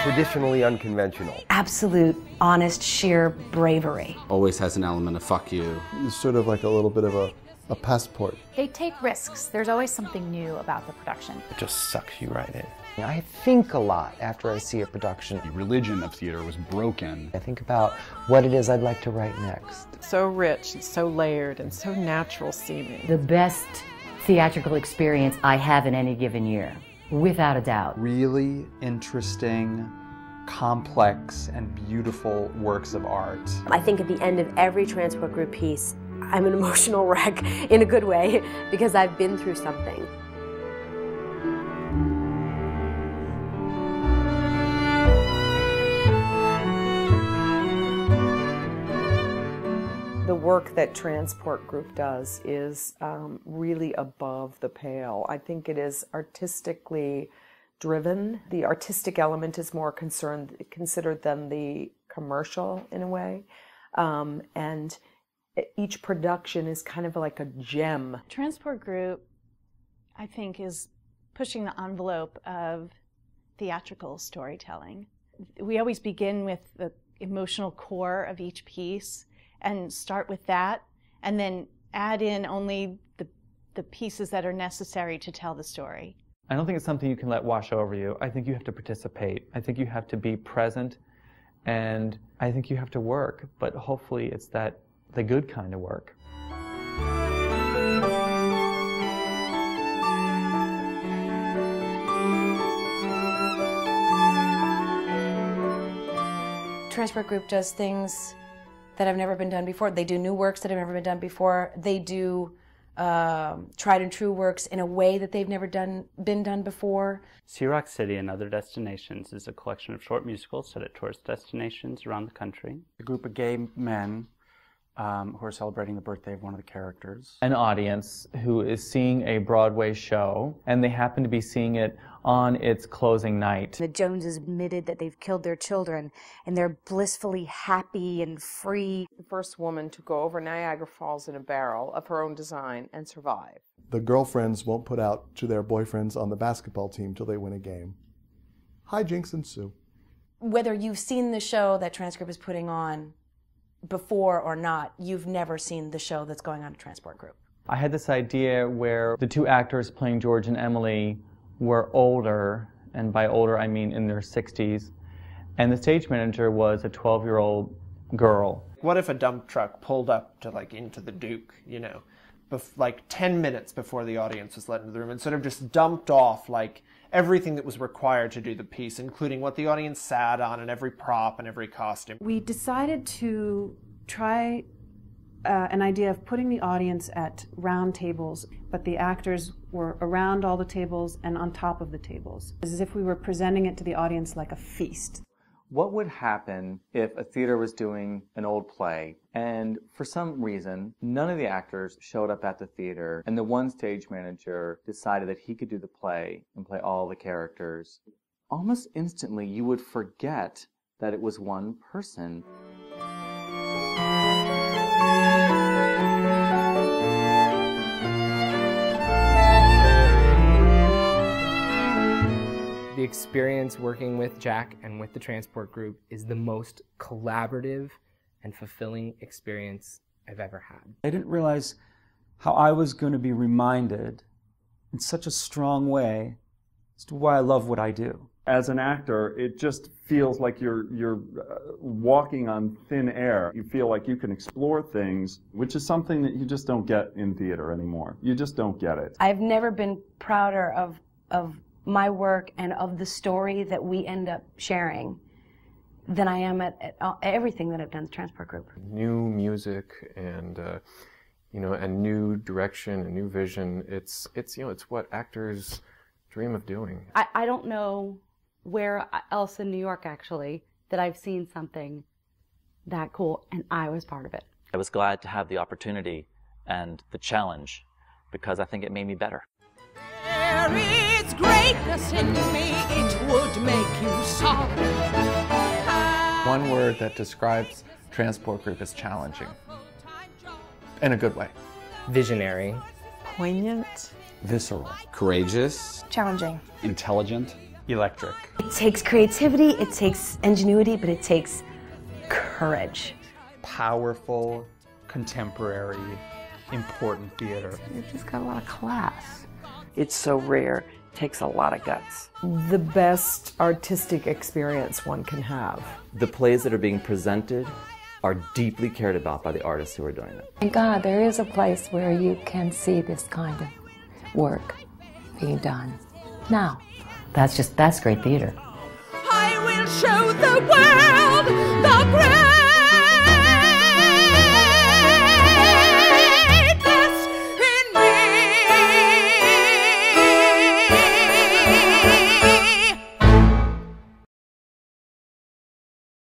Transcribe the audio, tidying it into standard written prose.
Traditionally unconventional. Absolute, honest, sheer bravery. Always has an element of fuck you. It's sort of like a little bit of a passport. They take risks. There's always something new about the production. It just sucks you right in. I think a lot after I see a production. The religion of theater was broken. I think about what it is I'd like to write next. So rich, and so layered, and so natural seeming. The best theatrical experience I have in any given year, without a doubt. Really interesting, complex, and beautiful works of art. I think at the end of every Transport Group piece, I'm an emotional wreck in a good way because I've been through something. The work that Transport Group does is really above the pale. I think it is artistically driven. The artistic element is more considered than the commercial in a way. And each production is kind of like a gem. Transport Group, I think, is pushing the envelope of theatrical storytelling. We always begin with the emotional core of each piece and start with that, and then add in only the pieces that are necessary to tell the story. I don't think it's something you can let wash over you. I think you have to participate. I think you have to be present, and I think you have to work, but hopefully it's the good kind of work. Transport Group does things that have never been done before. They do new works that have never been done before. They do tried and true works in a way that they've never been done before. Sea Rock City and Other Destinations is a collection of short musicals set at tourist destinations around the country. A group of gay men who are celebrating the birthday of one of the characters. An audience who is seeing a Broadway show, and they happen to be seeing it on its closing night. The Joneses admitted that they've killed their children, and they're blissfully happy and free. The first woman to go over Niagara Falls in a barrel of her own design and survive. The girlfriends won't put out to their boyfriends on the basketball team till they win a game. Hijinks ensue. Whether you've seen the show that Transcript is putting on before or not, you've never seen the show that's going on at Transport Group. I had this idea where the two actors playing George and Emily were older, and by older I mean in their 60s, and the stage manager was a 12-year-old girl. What if a dump truck pulled up to into the Duke, 10 minutes before the audience was let into the room, and sort of just dumped off everything that was required to do the piece, including what the audience sat on and every prop and every costume. We decided to try an idea of putting the audience at round tables, but the actors were around all the tables and on top of the tables, as if we were presenting it to the audience like a feast. What would happen if a theater was doing an old play and for some reason none of the actors showed up at the theater and the one stage manager decided that he could do the play and play all the characters? Almost instantly you would forget that it was one person. The experience working with Jack and with the Transport Group is the most collaborative and fulfilling experience I've ever had. I didn't realize how I was going to be reminded in such a strong way as to why I love what I do. As an actor, it just feels like you're walking on thin air. You feel like you can explore things, which is something that you just don't get in theater anymore. You just don't get it. I've never been prouder of my work and of the story that we end up sharing than I am at everything that I've done at the Transport Group. New music and a new direction, a new vision. It's what actors dream of doing. I don't know where else in New York actually that I've seen something that cool, and I was part of it. I was glad to have the opportunity and the challenge because I think it made me better. There is greatness in me, it would make you sob. One word that describes Transport Group is challenging. In a good way. Visionary. Poignant. Visceral. Courageous. Challenging. Intelligent. Electric. It takes creativity, it takes ingenuity, but it takes courage. Powerful, contemporary, important theater. It's just got a lot of class. It's so rare. It takes a lot of guts. The best artistic experience one can have. The plays that are being presented are deeply cared about by the artists who are doing them. Thank God there is a place where you can see this kind of work being done. Now, that's great theater. I will show the world